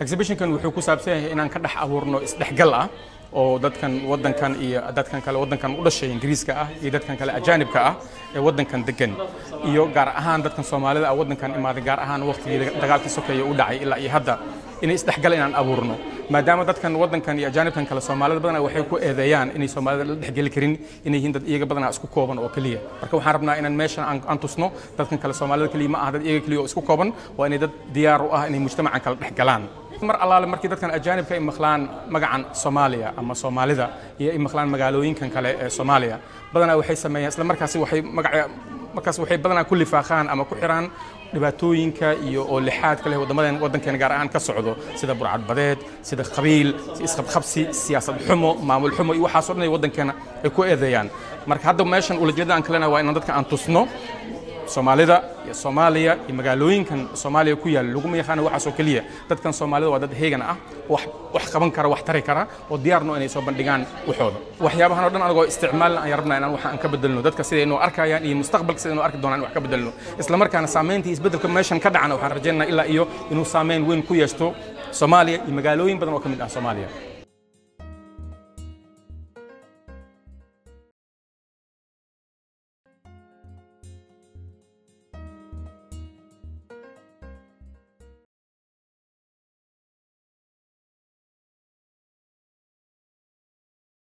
exhibition kan wuxuu ku saabsan yahay inaan ka dhex abuurno isdhexgal ah oo dadkan wadankan iyo dadkan kale wadankan u dhashay Ingiriiska ah iyo dadkan kale ajaanibka ah ee wadankan degan iyo gaar ahaan dadkan Soomaalida ah wadankan imaaday gaar ahaan waqtigii dagaalkii sokeeye u dhacay ilaa iyo hadda inay isdhexgal inaan abuurno maadaama dadkan wadankan iyo ajaanibkan kale Soomaalida badan waxay ku eedeeyaan inay Soomaalida la dhexgali karin inay yihiin dad iyaga badan isku kooban oo kaliya marka waxaan rabnaa inaan meeshan aan tusno dadkan kale Soomaalida kaliya ma aha dad iyaga kaliya oo isku kooban waa inay dad diyaar u ah inay mujtamacan kala dhexgalaan mar allaale markii dadkan ajaanibka ay maqlaan magacan Soomaaliya ama Soomaalida iyo ay maqlaan magaalooyinkan kale ee Soomaaliya badanaa waxay sameeyaan isla markaas waxay badanaa ku lifaaqaan ama ku xiraan dhibaatooyinka iyo oo lixaad kale wadankeena gaar ahaan ka socdo sida burcad badeed sida qabiil isqabqabsi siyaasad xumo maamul xumo iyo waxa soo dhan wadankeena ay ku eedeeyaan marka hadda meeshan ulajeedada aan kalena waa in dadka aan tusno Soomaalida iyo Soomaaliya iyo magaalooyinkan Soomaaliya ku yaal lagu yaqaan waxa soo kaliya dadkan Soomaalida waa dad heegan ah wax qaban kara wax tari kara oo diyaarno inay soo bandhigaan waxooda waxyaabahan oo dhan anagoo isticmaalna aan rabnaa inaan wax aan ka bedelno dadka sida inuu arkayaan iyo mustaqbalka sida inuu arki doonaan wax ka bedelno isla markaana saameyntii isbedelka meeshan ka dhacana waxaan rajaynaynaa ilaa iyo inuu saameyn weyn ku yeeshto Soomaaliya iyo magaalooyin badan oo ka mid ah Soomaaliya